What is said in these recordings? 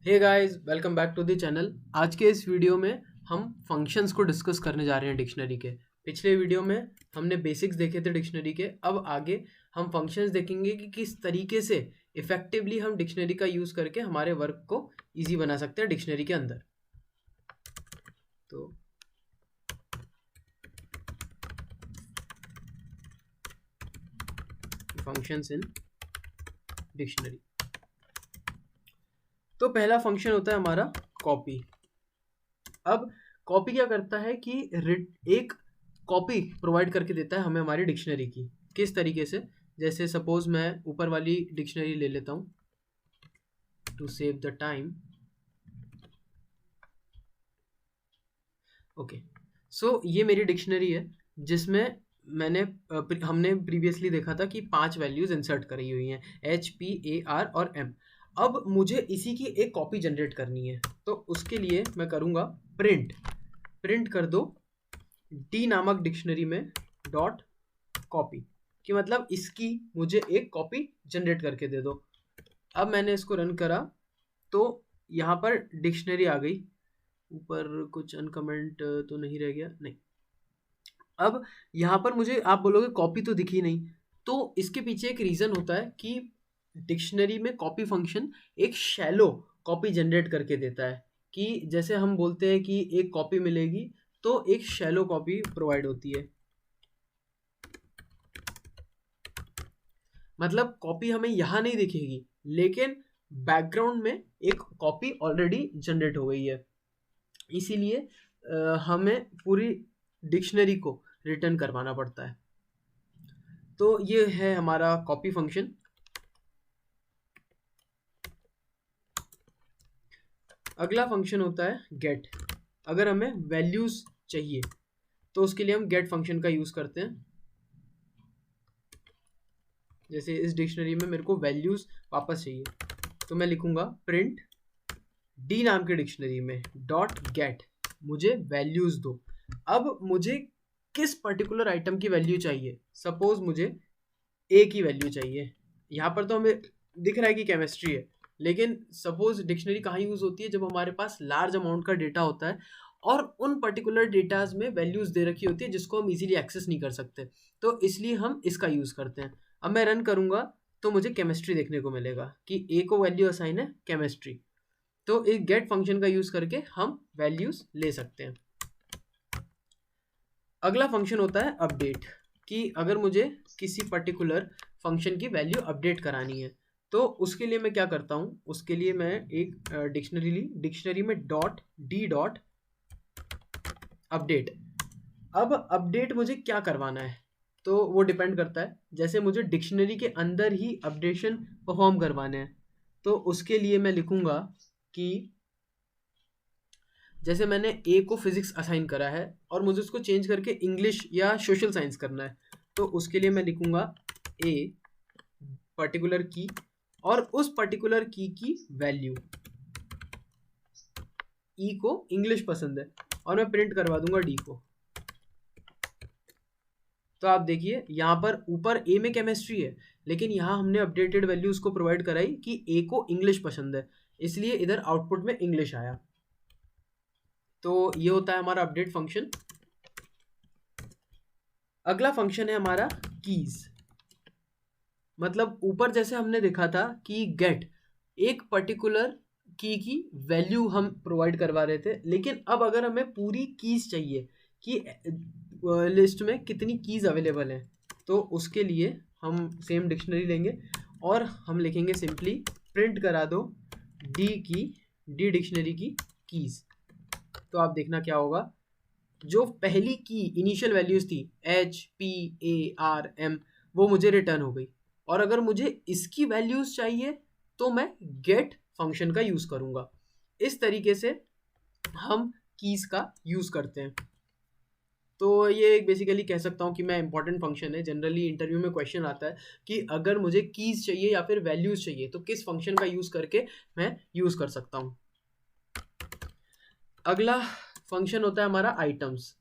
Hey guys, welcome back to the channel. आज के इस वीडियो में हम फंक्शंस को डिस्कस करने जा रहे हैं डिक्शनरी के। पिछले वीडियो में हमने बेसिक्स देखे थे डिक्शनरी के। अब आगे हम फंक्शंस देखेंगे कि किस तरीके से इफेक्टिवली हम डिक्शनरी का यूज़ करके हमारे वर्क को इजी बना सकते हैं डिक्शनरी के अंदर। तो फंक्शंस इन डिक्शनरी। तो पहला फंक्शन होता है हमारा कॉपी। अब कॉपी क्या करता है कि एक कॉपी प्रोवाइड करके देता है हमें हमारी डिक्शनरी की। किस तरीके से? जैसे सपोज मैं ऊपर वाली डिक्शनरी ले लेता हूँ to save the time. Okay, so ये मेरी डिक्शनरी है जिसमें हमने प्रीवियसली देखा था कि 5 वैल्यूज इंसर्ट करी हुई हैं, एच, पी, ए, आर और एम। अब मुझे इसी की एक कॉपी जनरेट करनी है, तो उसके लिए मैं करूँगा प्रिंट कर दो डी नामक डिक्शनरी में डॉट कॉपी, कि मतलब इसकी मुझे एक कॉपी जनरेट करके दे दो। अब मैंने इसको रन करा तो यहाँ पर डिक्शनरी आ गई। ऊपर कुछ अनकमेंट तो नहीं रह गया? नहीं। अब यहाँ पर मुझे आप बोलोगे कॉपी तो दिखी नहीं, तो इसके पीछे एक रीज़न होता है कि डिक्शनरी में कॉपी फंक्शन एक शैलो कॉपी जनरेट करके देता है। कि जैसे हम बोलते हैं कि एक कॉपी मिलेगी, तो एक शैलो कॉपी प्रोवाइड होती है। मतलब कॉपी हमें यहाँ नहीं दिखेगी, लेकिन बैकग्राउंड में एक कॉपी ऑलरेडी जनरेट हो गई है। इसीलिए हमें पूरी डिक्शनरी को रिटर्न करवाना पड़ता है। तो ये है हमारा कॉपी फंक्शन। अगला फंक्शन होता है गेट। अगर हमें वैल्यूज चाहिए तो उसके लिए हम गेट फंक्शन का यूज करते हैं। जैसे इस डिक्शनरी में मेरे को वैल्यूज वापस चाहिए, तो मैं लिखूंगा प्रिंट डी नाम के डिक्शनरी में डॉट गेट, मुझे वैल्यूज दो। अब मुझे किस पर्टिकुलर आइटम की वैल्यू चाहिए? सपोज मुझे ए की वैल्यू चाहिए। यहाँ पर तो हमें दिख रहा है कि केमिस्ट्री है, लेकिन सपोज डिक्शनरी कहाँ यूज होती है? जब हमारे पास लार्ज अमाउंट का डेटा होता है और उन पर्टिकुलर डेटाज में वैल्यूज दे रखी होती है जिसको हम इजीली एक्सेस नहीं कर सकते, तो इसलिए हम इसका यूज करते हैं। अब मैं रन करूंगा तो मुझे केमिस्ट्री देखने को मिलेगा कि ए को वैल्यू असाइन है केमिस्ट्री। तो एक गेट फंक्शन का यूज करके हम वैल्यूज ले सकते हैं। अगला फंक्शन होता है अपडेट। कि अगर मुझे किसी पर्टिकुलर फंक्शन की वैल्यू अपडेट करानी है, तो उसके लिए मैं क्या करता हूँ? उसके लिए मैं एक डिक्शनरी ली, डिक्शनरी में डॉट डी डॉट अपडेट। अब अपडेट मुझे क्या करवाना है, तो वो डिपेंड करता है। जैसे मुझे डिक्शनरी के अंदर ही अपडेशन परफॉर्म करवाने हैं, तो उसके लिए मैं लिखूंगा कि जैसे मैंने ए को फिजिक्स असाइन करा है और मुझे उसको चेंज करके इंग्लिश या सोशल साइंस करना है, तो उसके लिए मैं लिखूंगा ए पर्टिकुलर की और उस पर्टिकुलर की वैल्यू। ई को इंग्लिश पसंद है और मैं प्रिंट करवा दूंगा डी को। तो आप देखिए यहाँ पर ऊपर ए में केमिस्ट्री है, लेकिन यहाँ हमने अपडेटेड वैल्यूज को प्रोवाइड कराई कि ए को इंग्लिश पसंद है, इसलिए इधर आउटपुट में इंग्लिश आया। तो ये होता है हमारा अपडेट फंक्शन। अगला फंक्शन है हमारा कीज। मतलब ऊपर जैसे हमने देखा था कि गेट एक पर्टिकुलर की वैल्यू हम प्रोवाइड करवा रहे थे, लेकिन अब अगर हमें पूरी कीज चाहिए कि लिस्ट में कितनी कीज अवेलेबल हैं, तो उसके लिए हम सेम डिक्शनरी लेंगे और हम लिखेंगे सिंपली प्रिंट करा दो डी डिक्शनरी की कीज। तो आप देखना क्या होगा, जो पहली की इनिशियल वैल्यूज थी H, P, A, R, M, वो मुझे रिटर्न हो गई। और अगर मुझे इसकी वैल्यूज चाहिए तो मैं गेट फंक्शन का यूज करूंगा। इस तरीके से हम कीज का यूज करते हैं। तो ये एक बेसिकली कह सकता हूँ कि मैं इंपॉर्टेंट फंक्शन है। जनरली इंटरव्यू में क्वेश्चन आता है कि अगर मुझे कीज चाहिए या फिर वैल्यूज चाहिए तो किस फंक्शन का यूज करके मैं यूज कर सकता हूँ। अगला फंक्शन होता है हमारा आइटम्स।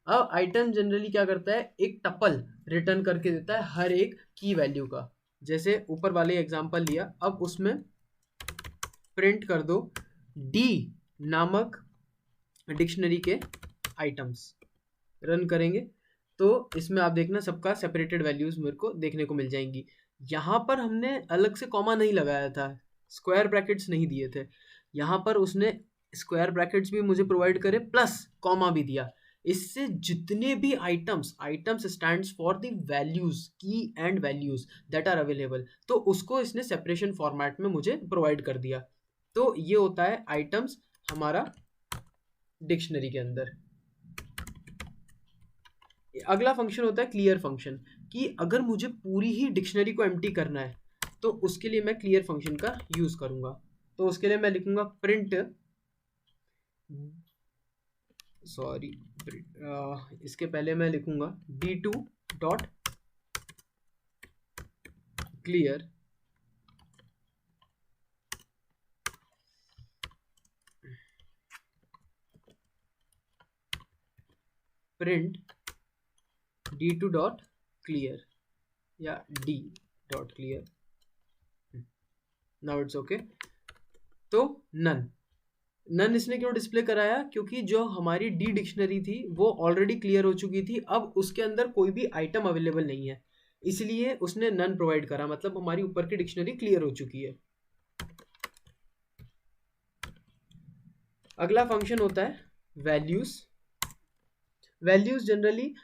अब आइटम जनरली क्या करता है? एक टपल रिटर्न करके देता है हर एक की वैल्यू का। जैसे ऊपर वाले एग्जांपल लिया, अब उसमें प्रिंट कर दो डी नामक डिक्शनरी के आइटम्स। रन करेंगे तो इसमें आप देखना सबका सेपरेटेड वैल्यूज मेरे को देखने को मिल जाएंगी। यहाँ पर हमने अलग से कॉमा नहीं लगाया था, स्क्वायर ब्रैकेट्स नहीं दिए थे, यहाँ पर उसने स्क्वायर ब्रैकेट्स भी मुझे प्रोवाइड करे प्लस कॉमा भी दिया। इससे जितने भी items stands for the values, key and values that are available, तो उसको इसने सेपरेशन फॉर्मेट में मुझे प्रोवाइड कर दिया। तो ये होता है आइटम्स हमारा डिक्शनरी के अंदर। अगला फंक्शन होता है क्लियर फंक्शन, कि अगर मुझे पूरी ही डिक्शनरी को एम्प्टी करना है तो उसके लिए मैं क्लियर फंक्शन का यूज करूंगा। तो उसके लिए मैं लिखूंगा प्रिंट, इसके पहले मैं लिखूंगा d2 dot clear print d2 dot clear या d dot clear. Now it's okay. तो नन इसने क्यों डिस्प्ले कराया? क्योंकि जो हमारी डी डिक्शनरी थी वो ऑलरेडी क्लियर हो चुकी थी, अब उसके अंदर कोई भी आइटम अवेलेबल नहीं है, इसलिए उसने नन प्रोवाइड करा, मतलब हमारी ऊपर की डिक्शनरी क्लियर हो चुकी है। अगला फंक्शन होता है वैल्यूज। वैल्यूज जनरली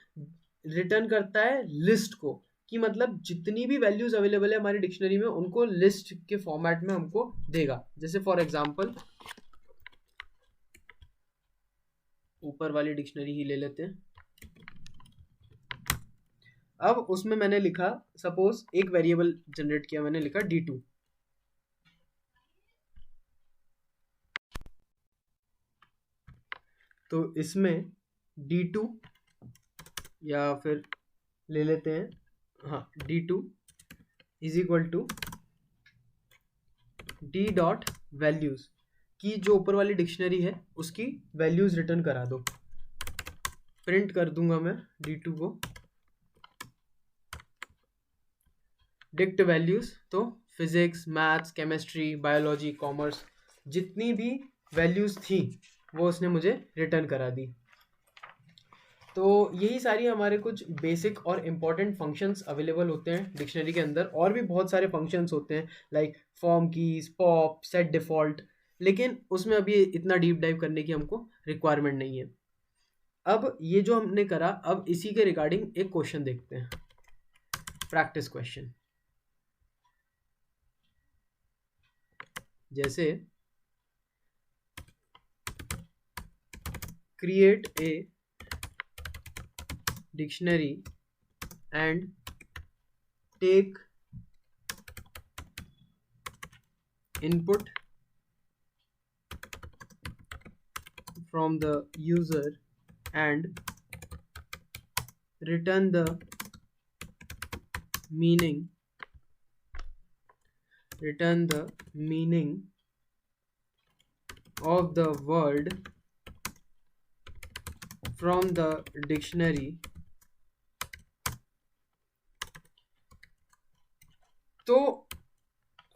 रिटर्न करता है लिस्ट को, कि मतलब जितनी भी वैल्यूज अवेलेबल है हमारी डिक्शनरी में उनको लिस्ट के फॉर्मेट में हमको देगा। जैसे फॉर एग्जांपल ऊपर वाली डिक्शनरी ही ले लेते हैं। अब उसमें मैंने लिखा, सपोज एक वेरिएबल जनरेट किया, मैंने लिखा d2। तो इसमें d2 या फिर ले लेते हैं, हाँ, d2 is equal to d dot values, की जो ऊपर वाली डिक्शनरी है उसकी वैल्यूज रिटर्न करा दो। प्रिंट कर दूंगा मैं d2 को डिक्ट वैल्यूज, तो physics, maths, chemistry, biology, commerce, जितनी भी वैल्यूज थी वो उसने मुझे रिटर्न करा दी। तो यही सारी हमारे कुछ बेसिक और इम्पॉर्टेंट फंक्शंस अवेलेबल होते हैं डिक्शनरी के अंदर। और भी बहुत सारे फंक्शंस होते हैं like form keys, pop, set default, लेकिन उसमें अभी इतना डीप डाइव करने की हमको रिक्वायरमेंट नहीं है। अब ये जो हमने करा, अब इसी के रिगार्डिंग एक क्वेश्चन देखते हैं, प्रैक्टिस क्वेश्चन। जैसे create a dictionary and take input from the user and return the meaning of the word from the dictionary। तो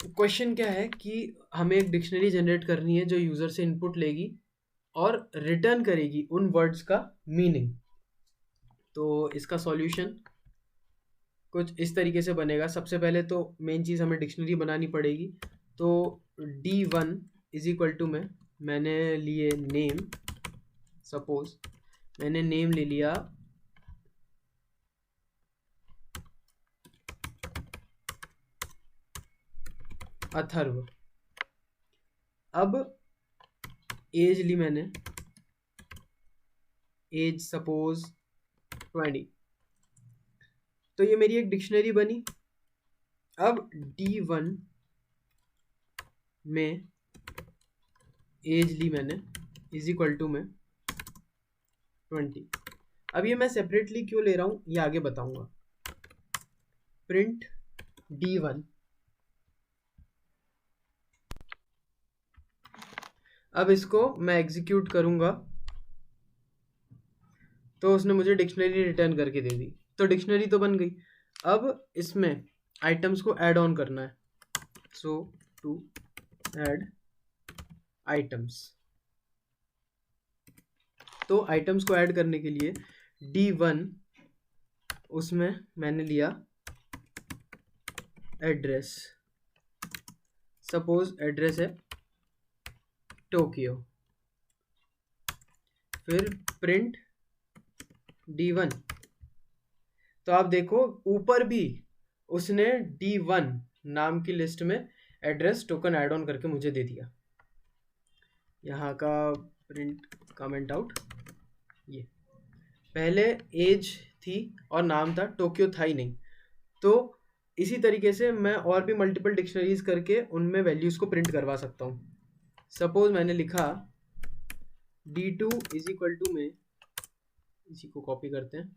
क्वेश्चन क्या है कि हमें एक डिक्शनरी जनरेट करनी है जो यूजर से इनपुट लेगी और रिटर्न करेगी उन वर्ड्स का मीनिंग। तो इसका सॉल्यूशन कुछ इस तरीके से बनेगा। सबसे पहले तो मेन चीज़ हमें डिक्शनरी बनानी पड़ेगी। तो d1 इज इक्वल टू में मैंने लिए नेम, सपोज मैंने नेम ले लिया अथर्व। अब एज ली मैंने, एज सपोज 20। तो ये मेरी एक डिक्शनरी बनी। अब d1 में एज ली मैंने इज इक्वल टू में 20। अब ये मैं सेपरेटली क्यों ले रहा हूँ ये आगे बताऊंगा। प्रिंट d1, अब इसको मैं एग्जीक्यूट करूंगा तो उसने मुझे डिक्शनरी रिटर्न करके दे दी। तो डिक्शनरी तो बन गई। अब इसमें आइटम्स को ऐड ऑन करना है। सो टू ऐड आइटम्स। तो आइटम्स को ऐड करने के लिए D1 उसमें मैंने लिया एड्रेस, सपोज एड्रेस है टोक्यो, फिर प्रिंट D1। तो आप देखो ऊपर भी उसने D1 नाम की लिस्ट में एड्रेस टोकन ऐड ऑन करके मुझे दे दिया। यहाँ का प्रिंट कमेंट आउट, ये पहले एज थी और नाम था, टोक्यो था ही नहीं। तो इसी तरीके से मैं और भी मल्टीपल डिक्शनरीज करके उनमें वैल्यूज को प्रिंट करवा सकता हूँ। सपोज मैंने लिखा D2 इज इक्वल टू में, इसी को कॉपी करते हैं,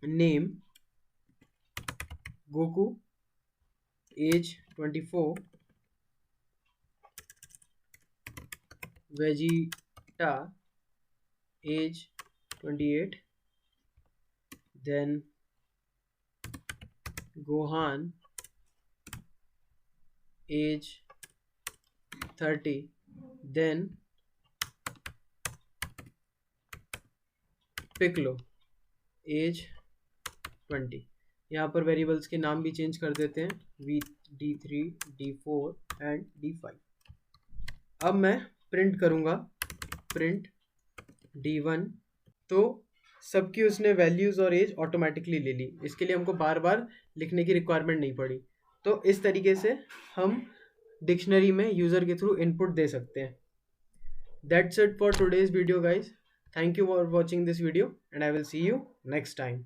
name Goku, age 24, Vegeta age 28, then Gohan age 30, then Piccolo age 20। यहाँ पर वेरिएबल्स के नाम भी चेंज कर देते हैं, D3, D4 एंड D5। अब मैं प्रिंट करूँगा प्रिंट D1, तो सबकी उसने वैल्यूज़ और एज ऑटोमेटिकली ले ली। इसके लिए हमको बार बार लिखने की रिक्वायरमेंट नहीं पड़ी। तो इस तरीके से हम डिक्शनरी में यूज़र के थ्रू इनपुट दे सकते हैं। That's it for today's video guys. Thank you for watching this video and I will see you next time.